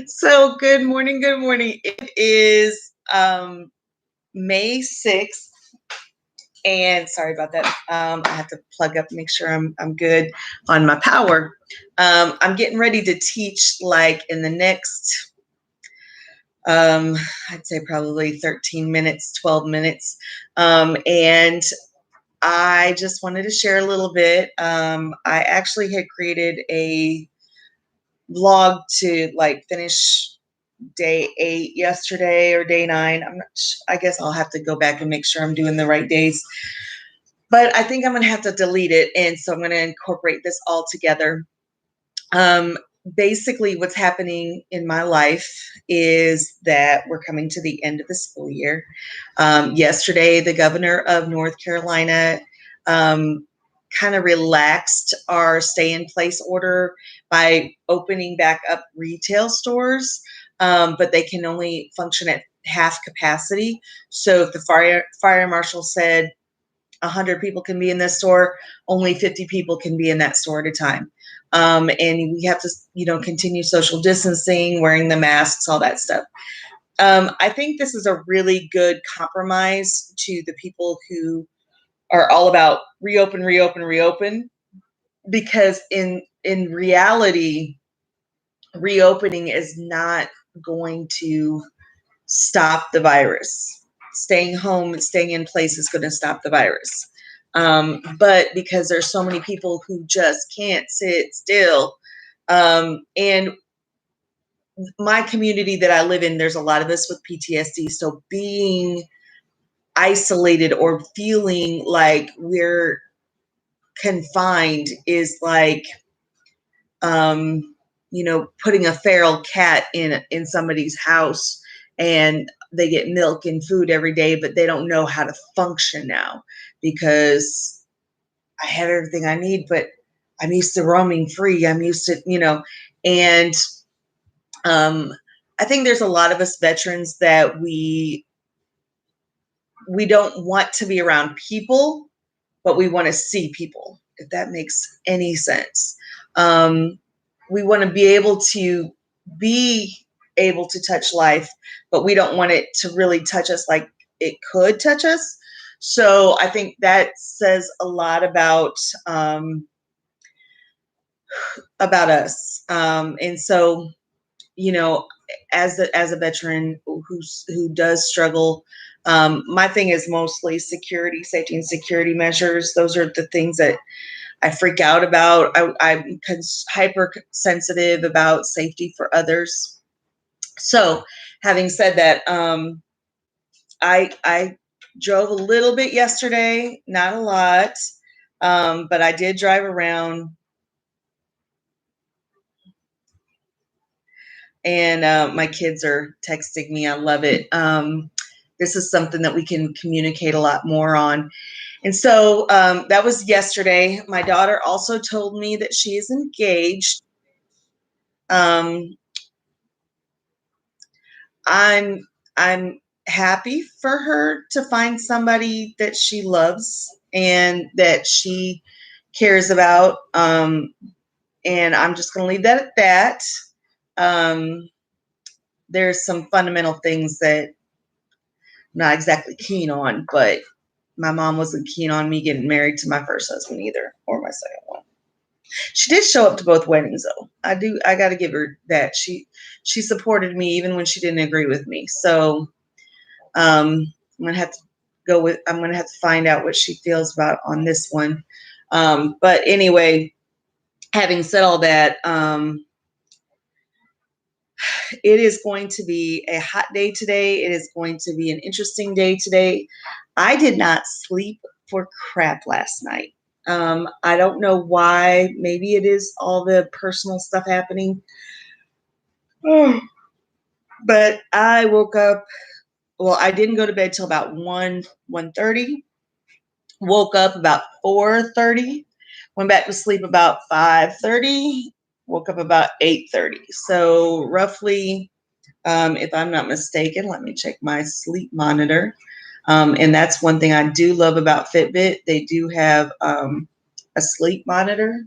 So good morning, good morning. It is May 6th, and sorry about that. I have to plug up, make sure I'm good on my power. I'm getting ready to teach like in the next I'd say probably 13 minutes, 12 minutes. And I just wanted to share a little bit. I actually had created a vlog to like finish day 8 yesterday or day 9. I'm not I guess I'll have to go back and make sure I'm doing the right days. But I think I'm going to have to delete it, and so I'm going to incorporate this all together. Um Basically what's happening in my life is that we're coming to the end of the school year. Yesterday the governor of North Carolina um, kind of relaxed our stay in place order by opening back up retail stores, but they can only function at half capacity. So if the fire marshal said 100 people can be in this store, only 50 people can be in that store at a time. And we have to, continue social distancing, wearing the masks, all that stuff. I think this is a really good compromise to the people who are all about reopen, reopen, reopen, because in reality, reopening is not going to stop the virus. Staying home and staying in place is going to stop the virus. But because there's so many people who just can't sit still, and my community that I live in, there's a lot of us with PTSD. So being isolated or feeling like we're confined is like, putting a feral cat in somebody's house, and they get milk and food every day, but they don't know how to function now because I have everything I need, but I'm used to roaming free. I'm used to, and um, I think there's a lot of us veterans that we don't want to be around people, but we want to see people, if that makes any sense. We want to be able to be able to touch life, but we don't want it to really touch us like it could touch us. So I think that says a lot about us. And so, you know, as a veteran who does struggle, my thing is mostly security, safety, and security measures. Those are the things that I freak out about. I'm hypersensitive about safety for others. So, having said that, I drove a little bit yesterday, not a lot, but I did drive around. And my kids are texting me. I love it. This is something that we can communicate a lot more on. And so that was yesterday. My daughter also told me that she is engaged. Um, I'm I'm happy for her to find somebody that she loves and that she cares about. And I'm just going to leave that at that. Um, there's some fundamental things that I'm not exactly keen on, but my mom wasn't keen on me getting married to my first husband either, or my second one. She did show up to both weddings though. I got to give her that. She supported me even when she didn't agree with me. So I'm gonna have to I'm gonna have to find out what she feels about on this one. But anyway, having said all that, it is going to be a hot day today. It is going to be an interesting day today. I did not sleep for crap last night. I don't know why. Maybe it is all the personal stuff happening. But I woke up. Well, I didn't go to bed till about 1:30. Woke up about 4:30. Went back to sleep about 5:30. Woke up about 8:30. So roughly, if I'm not mistaken, let me check my sleep monitor. And that's one thing I do love about Fitbit. They do have a sleep monitor.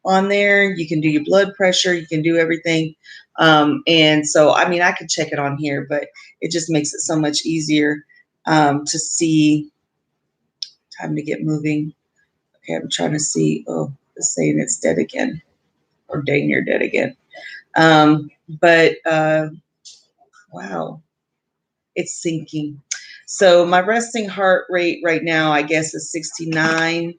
on there. You can do your blood pressure. You can do everything. And so, I mean, I could check it on here, but it just makes it so much easier to see. Time to get moving. Okay, I'm trying to see. Oh, it's saying it's dead again, or dang near dead again. But wow, it's sinking. So my resting heart rate right now, I guess, is 69,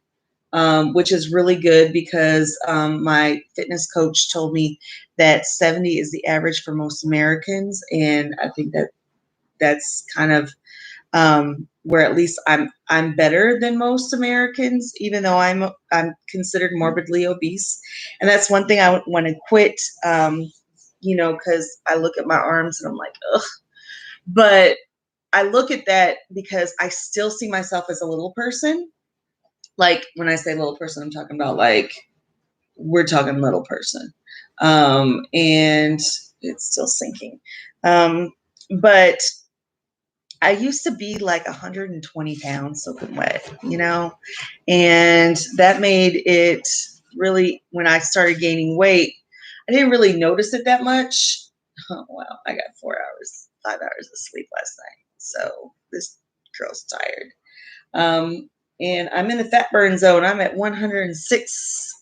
which is really good because my fitness coach told me that 70 is the average for most Americans, and I think that that's kind of where at least I'm better than most Americans, even though I'm considered morbidly obese, and that's one thing I want to quit. Because I look at my arms and I'm like, ugh. But I look at that because I still see myself as a little person. Like when I say little person, I'm talking about like we're talking little person, and it's still sinking. But I used to be like 120 pounds soaking wet, and that made it really, when I started gaining weight, I didn't really notice it that much. Oh, wow. I got 5 hours of sleep last night. So this girl's tired. And I'm in the fat burn zone. I'm at 106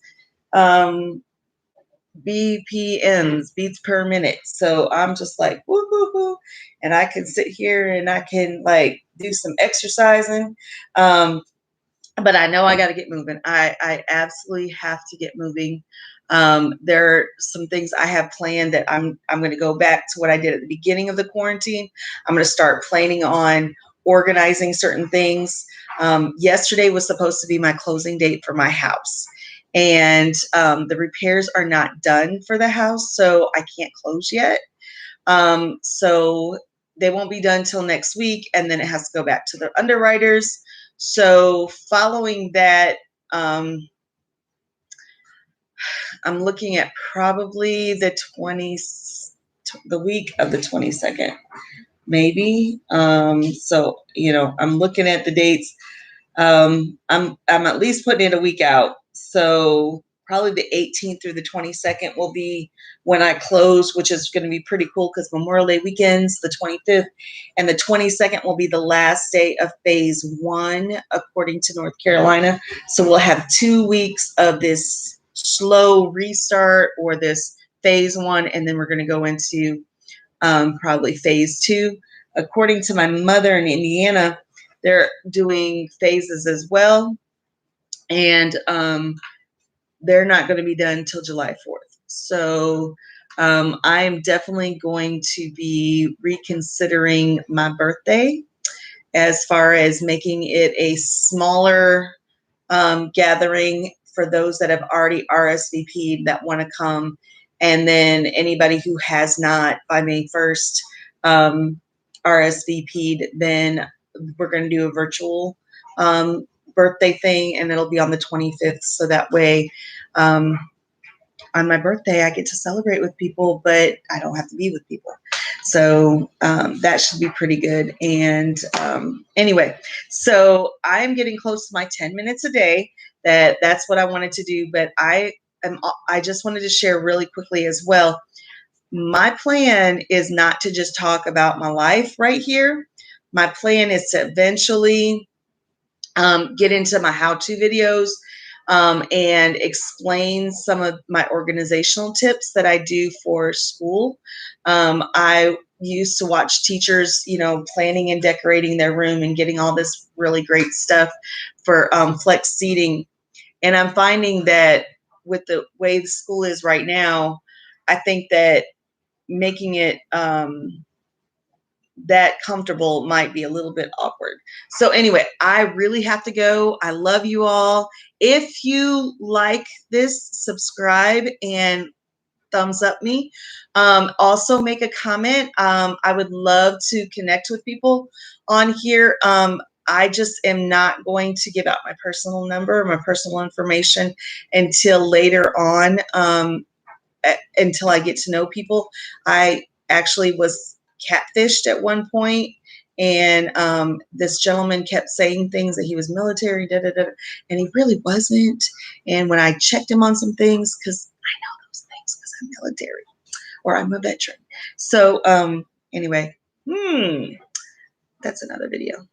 um, BPMs, beats per minute. So I'm just like, woo, woo, woo. And I can sit here and I can like do some exercising. But I know I got to get moving. I absolutely have to get moving. There are some things I have planned that I'm going to go back to what I did at the beginning of the quarantine. I'm going to start planning on organizing certain things. Yesterday was supposed to be my closing date for my house, and the repairs are not done for the house, so I can't close yet. So they won't be done till next week, and then it has to go back to their underwriters. So following that, I'm looking at probably the week of the 22nd, maybe. So I'm looking at the dates. I'm at least putting it a week out. So probably the 18th through the 22nd will be when I close, which is going to be pretty cool because Memorial Day weekends, the 25th, and the 22nd will be the last day of phase 1, according to North Carolina. So we'll have 2 weeks of this slow restart or this phase 1, and then we're going to go into probably phase 2. According to my mother in Indiana, they're doing phases as well, and they're not going to be done until July 4th. So I am definitely going to be reconsidering my birthday as far as making it a smaller gathering for those that have already RSVP'd that want to come. And then anybody who has not by May 1st RSVP'd, then we're going to do a virtual birthday thing, and it'll be on the 25th. So that way, on my birthday, I get to celebrate with people, but I don't have to be with people. So that should be pretty good. And anyway, so I'm getting close to my 10 minutes a day. That's what I wanted to do. But I just wanted to share really quickly as well. My plan is not to just talk about my life right here. My plan is to eventually get into my how-to videos and explain some of my organizational tips that I do for school. I used to watch teachers, planning and decorating their room and getting all this really great stuff for flex seating. And I'm finding that with the way the school is right now, I think that making it that comfortable might be a little bit awkward. So anyway, I really have to go. I love you all. If you like this, subscribe and thumbs up me. Also make a comment. I would love to connect with people on here. I just am not going to give out my personal number, my personal information until later on, until I get to know people. I actually was catfished at one point, And this gentleman kept saying things that he was military, da, da, da, and he really wasn't. And when I checked him on some things, because I know those things because I'm military or I'm a veteran. So anyway, that's another video.